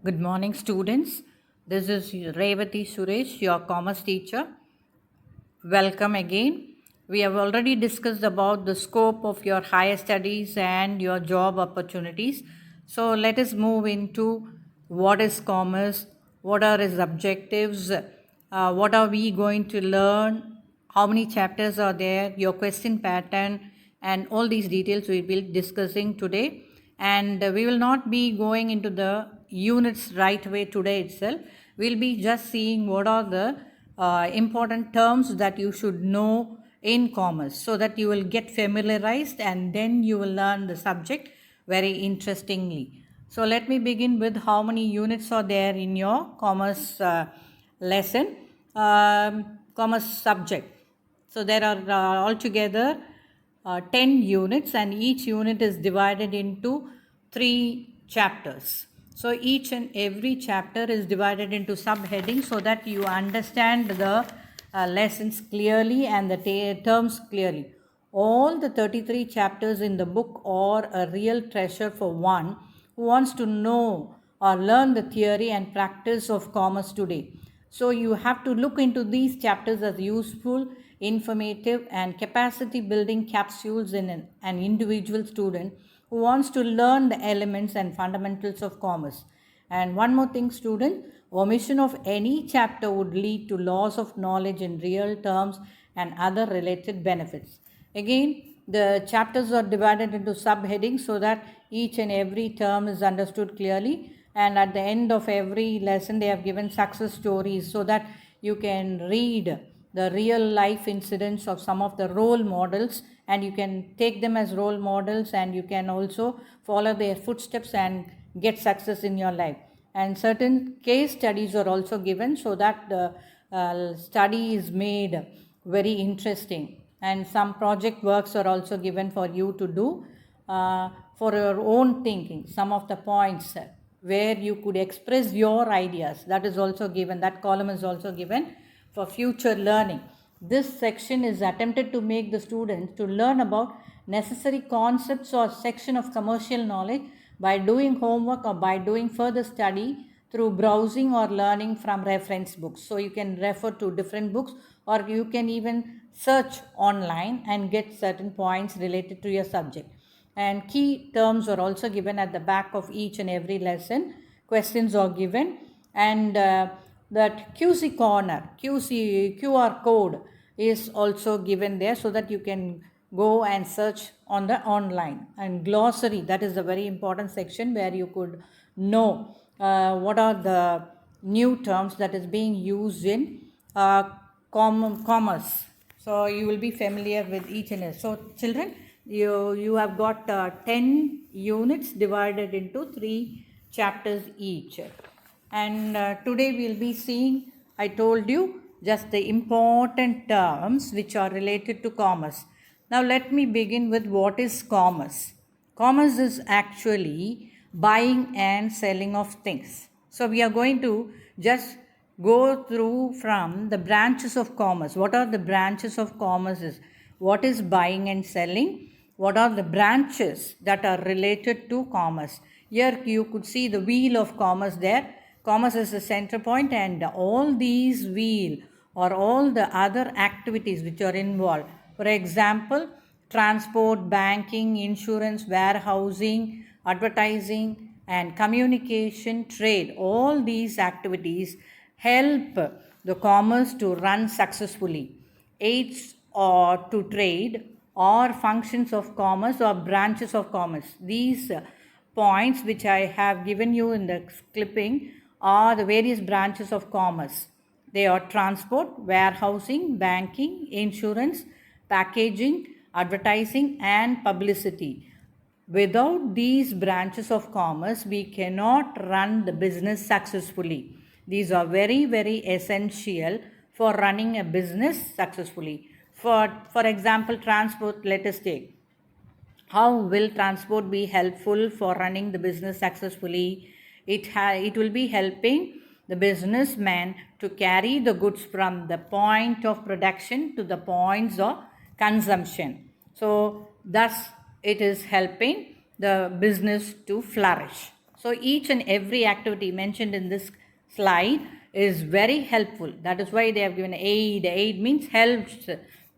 Good morning, students. This is Revati Suresh, your commerce teacher. Welcome again. We have already discussed about the scope of your higher studies and your job opportunities. So let us move into what is commerce, what are its objectives, what are we going to learn, how many chapters are there, your question pattern, and all these details we will be discussing today. And we will not be going into the units right away today itself. We'll be just seeing what are the important terms that you should know in commerce so that you will get familiarized and then you will learn the subject very interestingly. So let me begin with how many units are there in your commerce lesson, commerce subject. So there are altogether 10 units, and each unit is divided into 3 chapters. So each and every chapter is divided into subheadings so that you understand the lessons clearly and the terms clearly. All the 33 chapters in the book are a real treasure for one who wants to know or learn the theory and practice of commerce today. So you have to look into these chapters as useful, informative, and capacity building capsules in an individual student who wants to learn the elements and fundamentals of commerce. And one more thing, student, omission of any chapter would lead to loss of knowledge in real terms and other related benefits. Again, the chapters are divided into subheadings so that each and every term is understood clearly, and at the end of every lesson they have given success stories so that you can read the real life incidents of some of the role models, and you can take them as role models and you can also follow their footsteps and get success in your life. And certain case studies are also given so that the study is made very interesting, and some project works are also given for you to do for your own thinking. Some of the points where you could express your ideas, that is also given, that column is also given for future learning. This section is attempted to make the students to learn about necessary concepts or section of commercial knowledge by doing homework or by doing further study through browsing or learning from reference books. So you can refer to different books, or you can even search online and get certain points related to your subject. And key terms are also given at the back of each and every lesson. Questions are given, and that QC corner, QR code is also given there so that you can go and search on the online. And glossary, that is a very important section where you could know what are the new terms that is being used in commerce. So you will be familiar with each and every. So children, you have got 10 units divided into 3 chapters each. And today we will be seeing, I told you, just the important terms which are related to commerce. Now let me begin with what is commerce. Commerce is actually buying and selling of things. So we are going to just go through from the branches of commerce. What are the branches of commerce is? What is buying and selling? What are the branches that are related to commerce? Here you could see the wheel of commerce there. Commerce is the center point, and all these wheel or all the other activities which are involved. For example, transport, banking, insurance, warehousing, advertising, and communication, trade. All these activities help the commerce to run successfully. Aids or to trade or functions of commerce or branches of commerce. These points which I have given you in the clipping are the various branches of commerce. They are transport, warehousing, banking, insurance, packaging, advertising, and publicity. Without these branches of commerce, we cannot run the business successfully. These are very, very essential for running a business successfully. For example, transport, let us take. How will transport be helpful for running the business successfully? It will be helping the businessman to carry the goods from the point of production to the points of consumption. So thus it is helping the business to flourish. So each and every activity mentioned in this slide is very helpful. That is why they have given aid. Aid means helps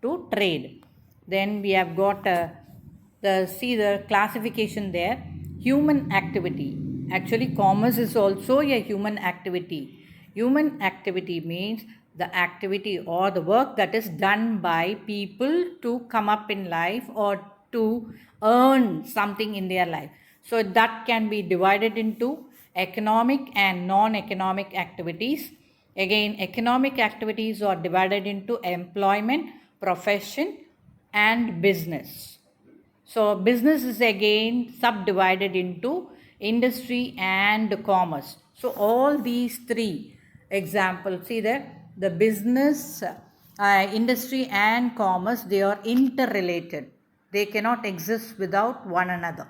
to trade. Then we have got the classification there. Human activity. Actually, commerce is also a human activity. Human activity means the activity or the work that is done by people to come up in life or to earn something in their life. So that can be divided into economic and non-economic activities. Again, economic activities are divided into employment, profession, and business. So business is again subdivided into industry and commerce. So all these three examples, see there, the business, industry and commerce, they are interrelated. They cannot exist without one another.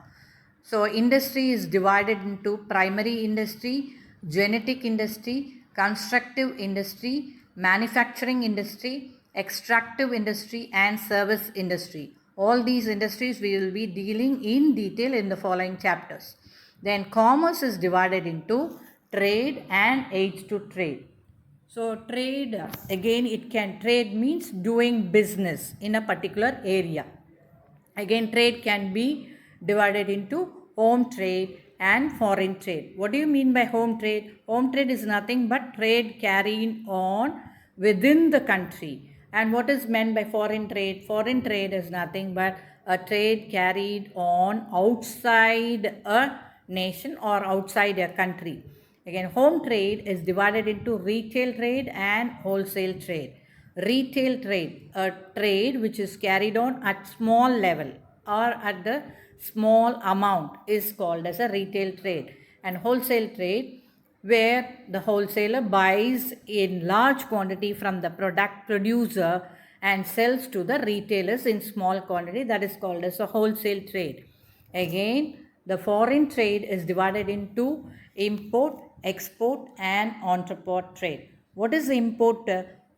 So industry is divided into primary industry, genetic industry, constructive industry, manufacturing industry, extractive industry and service industry. All these industries we will be dealing in detail in the following chapters. Then commerce is divided into trade and aids to trade. So trade, again trade means doing business in a particular area. Again, trade can be divided into home trade and foreign trade. What do you mean by home trade? Home trade is nothing but trade carried on within the country. And what is meant by foreign trade? Foreign trade is nothing but a trade carried on outside a nation or outside a country. Again, home trade is divided into retail trade and wholesale trade. Retail trade, a trade which is carried on at small level or at the small amount, is called as a retail trade. And wholesale trade, where the wholesaler buys in large quantity from the product producer and sells to the retailers in small quantity, that is called as a wholesale trade. Again, the foreign trade is divided into import, export and entrepot trade. What is import?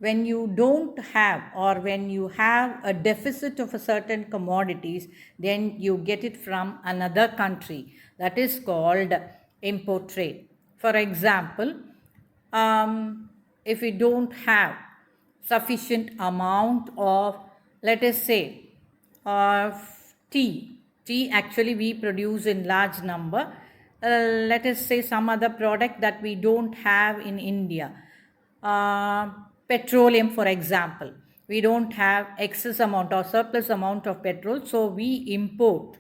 When you don't have or when you have a deficit of a certain commodities, then you get it from another country. That is called import trade. For example, if we don't have sufficient amount of, let us say, tea. Tea actually we produce in large number. Let us say some other product that we don't have in India. Petroleum, for example. We don't have excess amount or surplus amount of petrol, so we import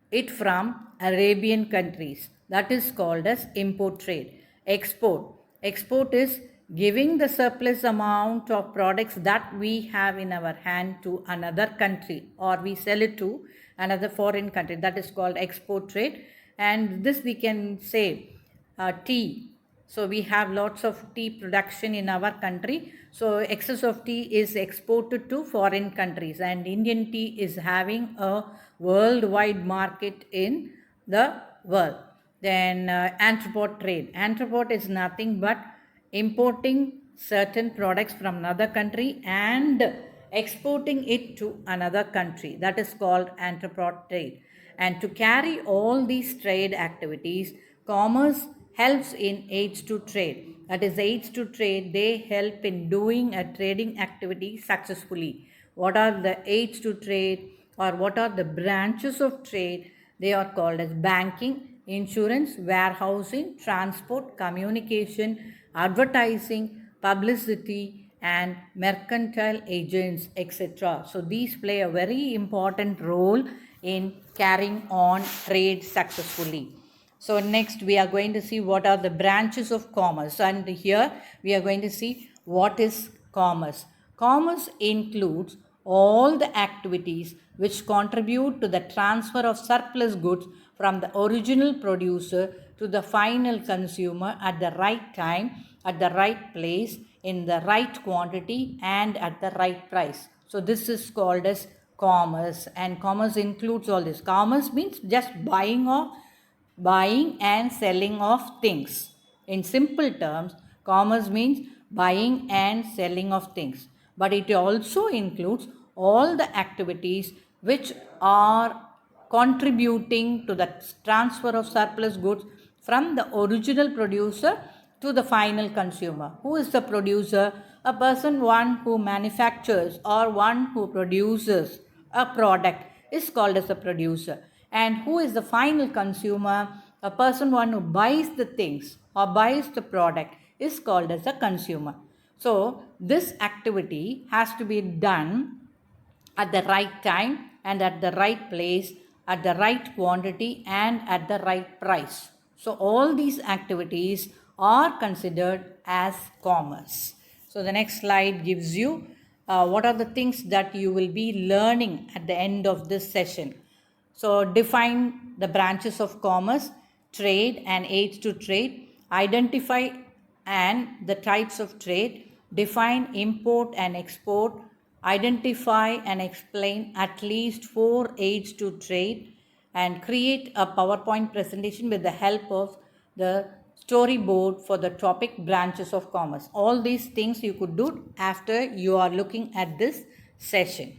it from Arabian countries. That is called as import trade. Export. Export is giving the surplus amount of products that we have in our hand to another country, or we sell it to another foreign country. That is called export trade. And this we can say tea. So we have lots of tea production in our country. So excess of tea is exported to foreign countries, and Indian tea is having a worldwide market in the world. Then entrepot trade. Entrepot is nothing but importing certain products from another country and exporting it to another country. That is called entrepot trade. And to carry all these trade activities, commerce helps in aids to trade. That is, aids to trade, they help in doing a trading activity successfully. What are the aids to trade, or what are the branches of trade? They are called as banking, insurance, warehousing, transport, communication, advertising, publicity, and mercantile agents, etc. So these play a very important role in carrying on trade successfully. So next we are going to see what are the branches of commerce, and here we are going to see what is commerce. Commerce includes all the activities which contribute to the transfer of surplus goods from the original producer to the final consumer at the right time, at the right place, in the right quantity and at the right price. So this is called as commerce, and commerce includes all this. Commerce means just buying and selling of things. In simple terms, commerce means buying and selling of things. But it also includes all the activities which are contributing to the transfer of surplus goods from the original producer to the final consumer. Who is the producer? A person, one who manufactures or one who produces a product is called as a producer. And who is the final consumer? A person, one who buys the things or buys the product is called as a consumer. So this activity has to be done at the right time and at the right place, at the right quantity and at the right price. So all these activities are considered as commerce. So the next slide gives you what are the things that you will be learning at the end of this session. So define the branches of commerce, trade and aids to trade, identify and the types of trade, define import and export, identify and explain at least 4 aids to trade, and create a PowerPoint presentation with the help of the storyboard for the topic branches of commerce. All these things you could do after you are looking at this session.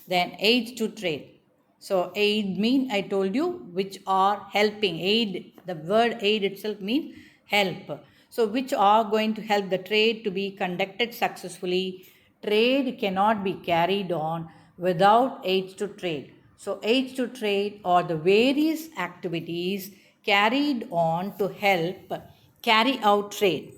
Then aids to trade. So aid mean I told you which are helping. Aid, the word aid itself means help. So which are going to help the trade to be conducted successfully. Trade cannot be carried on without aids to trade. So aids to trade are the various activities carried on to help carry out trade.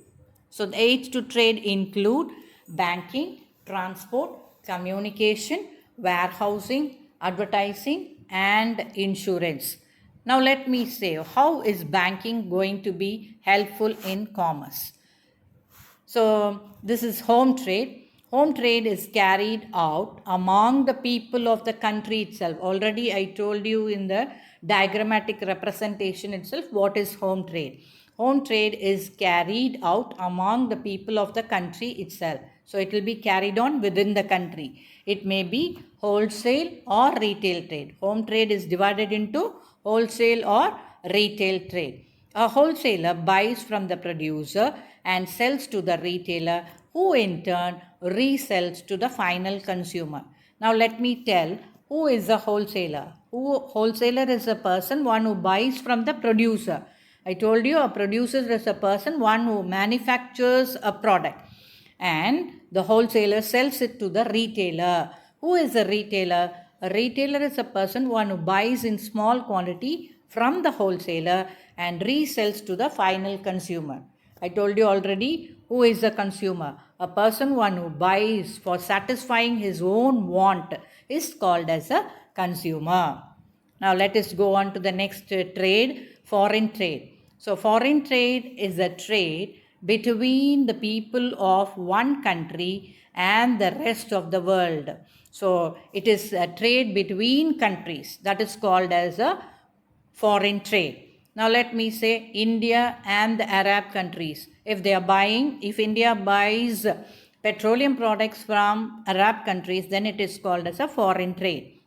So the aids to trade include banking, transport, communication, warehousing, advertising and insurance. Now let me say, how is banking going to be helpful in commerce? So this is home trade. Home trade is carried out among the people of the country itself. Already I told you in the diagrammatic representation itself what is home trade. Home trade is carried out among the people of the country itself. So it will be carried on within the country. It may be wholesale or retail trade. Home trade is divided into wholesale or retail trade. A wholesaler buys from the producer and sells to the retailer, who in turn resells to the final consumer. Now let me tell who is a wholesaler. Wholesaler is a person, one who buys from the producer. I told you a producer is a person, one who manufactures a product, and the wholesaler sells it to the retailer. Who is a retailer? A retailer is a person, one who buys in small quantity from the wholesaler and resells to the final consumer. I told you already who is a consumer. A person, one who buys for satisfying his own want is called as a consumer. Now let us go on to the next trade, foreign trade. So foreign trade is a trade between the people of one country and the rest of the world. So it is a trade between countries, that is called as a foreign trade. Now let me say India and the Arab countries. If India buys petroleum products from Arab countries, then it is called as a foreign trade.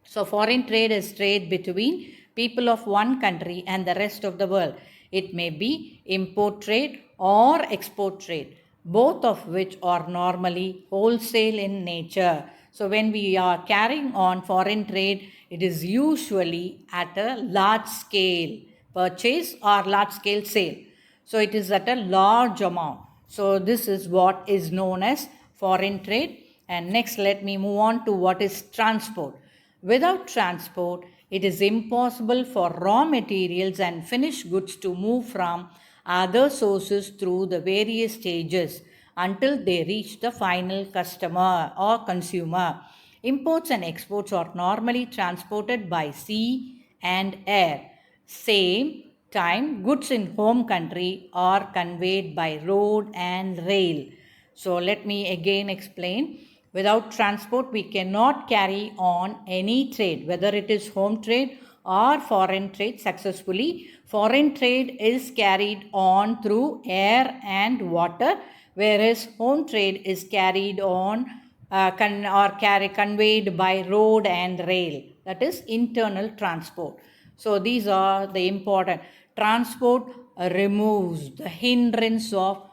So foreign trade is trade between people of one country and the rest of the world. It may be import trade or export trade, both of which are normally wholesale in nature. So when we are carrying on foreign trade, it is usually at a large scale purchase or large scale sale. So it is at a large amount. So this is what is known as foreign trade. And next let me move on to what is transport. Without transport, it is impossible for raw materials and finished goods to move from other sources through the various stages until they reach the final customer or consumer. Imports and exports are normally transported by sea and air. Same time, goods in home country are conveyed by road and rail. So let me again explain. Without transport, we cannot carry on any trade, whether it is home trade or foreign trade successfully. Foreign trade is carried on through air and water, whereas home trade is carried on conveyed by road and rail, that is internal transport. So these are the important. Transport removes the hindrance of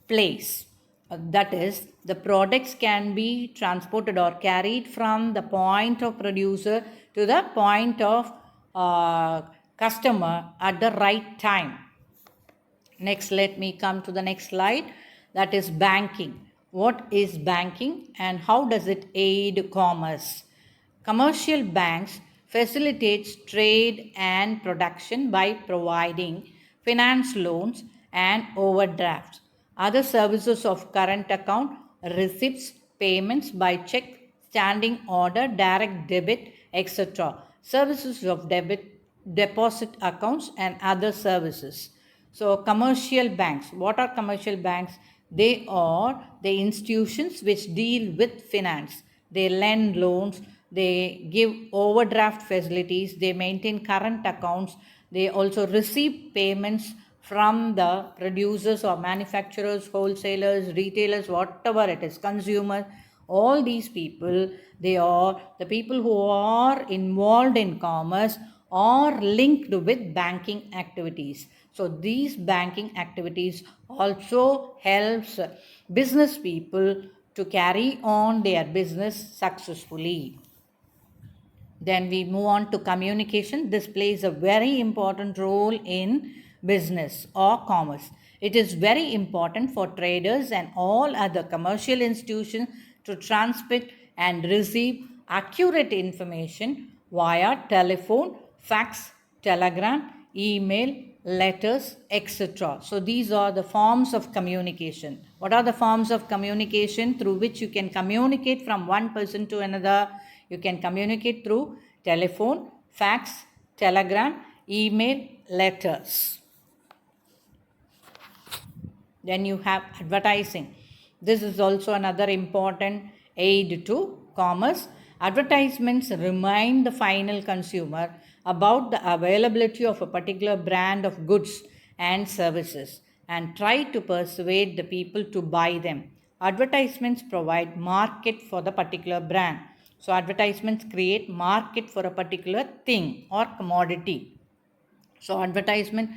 place. That is, the products can be transported or carried from the point of producer to the point of customer at the right time. Next, let me come to the next slide, that is banking. What is banking and how does it aid commerce? Commercial banks facilitates trade and production by providing finance loans and overdrafts. Other services of current account, receipts, payments by check, standing order, direct debit, etc. Services of deposit accounts and other services. So commercial banks, what are commercial banks? They are the institutions which deal with finance. They lend loans, they give overdraft facilities, they maintain current accounts, they also receive payments from the producers or manufacturers, wholesalers, retailers, whatever it is, consumers. All these people, they are the people who are involved in commerce or linked with banking activities. So these banking activities also helps business people to carry on their business successfully. Then we move on to communication. This plays a very important role in business or commerce. It is very important for traders and all other commercial institutions to transmit and receive accurate information via telephone, fax, telegram, email, letters, etc. So these are the forms of communication. What are the forms of communication through which you can communicate from one person to another? You can communicate through telephone, fax, telegram, email, letters. Then you have advertising. This is also another important aid to commerce. Advertisements remind the final consumer about the availability of a particular brand of goods and services and try to persuade the people to buy them. Advertisements provide market for the particular brand. So advertisements create market for a particular thing or commodity. So advertisement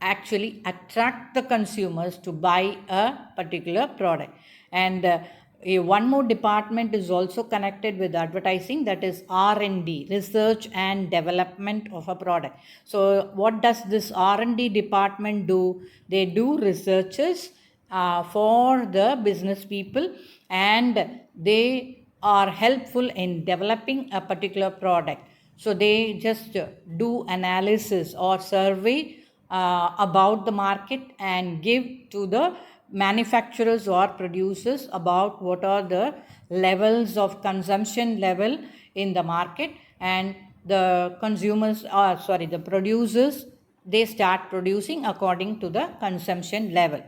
actually attract the consumers to buy a particular product. And one more department is also connected with advertising, that is R&D, research and development of a product. So what does this R&D department do? They do researches for the business people, and they are helpful in developing a particular product. So they just do analysis or survey about the market and give to the manufacturers or producers about what are the levels of consumption level in the market, and the the producers, they start producing according to the consumption level.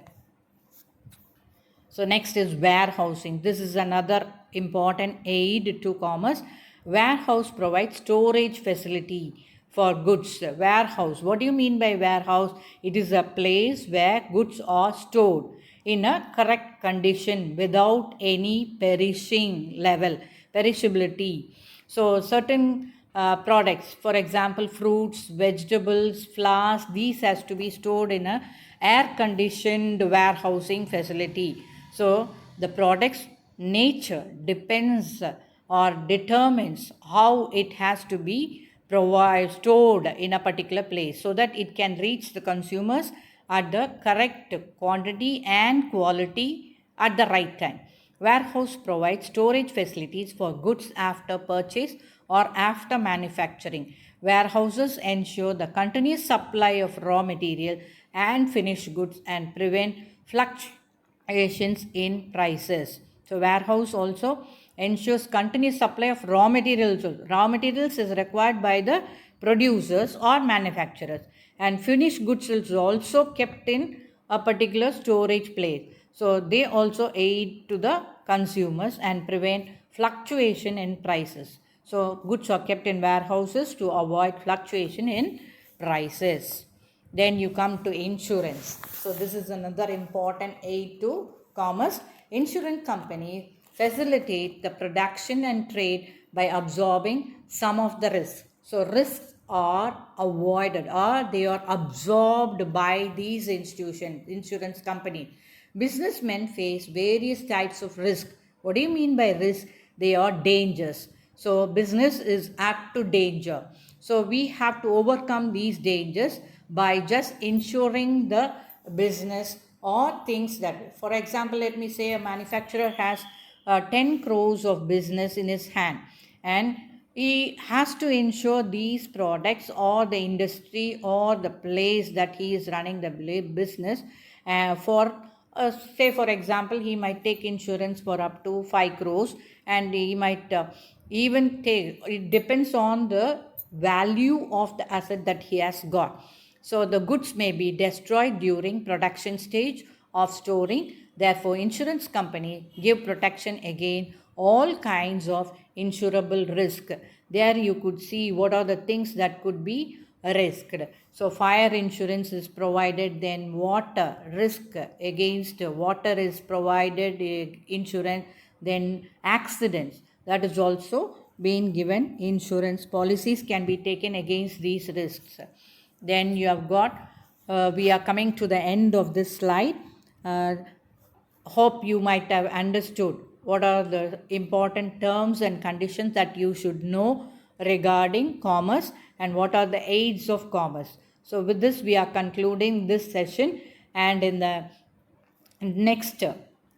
So next is warehousing. This is another important aid to commerce. Warehouse provides storage facility for goods. Warehouse. What do you mean by warehouse? It is a place where goods are stored in a correct condition without any perishability. So certain products, for example, fruits, vegetables, flowers, these has to be stored in a air conditioned warehousing facility. So the product's nature depends or determines how it has to be stored in a particular place so that it can reach the consumers at the correct quantity and quality at the right time. Warehouse provides storage facilities for goods after purchase or after manufacturing. Warehouses ensure the continuous supply of raw material and finished goods and prevent fluctuations in prices. So warehouse also ensures continuous supply of raw materials. Raw materials is required by the producers or manufacturers, and finished goods is also kept in a particular storage place. So they also aid to the consumers and prevent fluctuation in prices. So goods are kept in warehouses to avoid fluctuation in prices. Then you come to insurance. So this is another important aid to commerce. Insurance companies facilitate the production and trade by absorbing some of the risks. So risks are avoided or they are absorbed by these institutions, insurance company. Businessmen face various types of risk. What do you mean by risk? They are dangers. So business is apt to danger. So we have to overcome these dangers by just ensuring the business or things that, for example, let me say a manufacturer has 10 crores of business in his hand, and he has to ensure these products or the industry or the place that he is running the business for say for example, he might take insurance for up to 5 crores, and he might even take, it depends on the value of the asset that he has got. So the goods may be destroyed during production stage of storing. Therefore, insurance company give protection against all kinds of insurable risk. There you could see what are the things that could be risked. So fire insurance is provided, then water risk against water is provided insurance, then accidents, that is also being given insurance. Policies can be taken against these risks. Then you have got, we are coming to the end of this slide. Hope you might have understood what are the important terms and conditions that you should know regarding commerce and what are the aids of commerce. So with this we are concluding this session, and in the next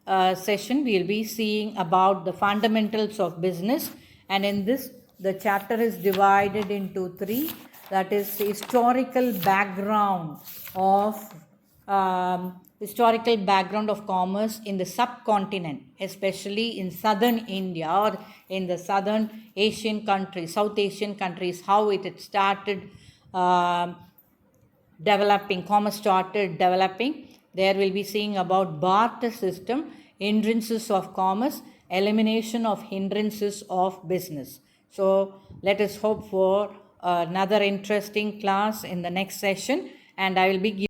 session we'll be seeing about the fundamentals of business, and in this the chapter is divided into three, that is historical background of commerce in the subcontinent, especially in southern India or in the southern Asian countries, South Asian countries, how it had started developing, commerce started developing. There we'll be seeing about barter system, hindrances of commerce, elimination of hindrances of business. So let us hope for another interesting class in the next session, and I will be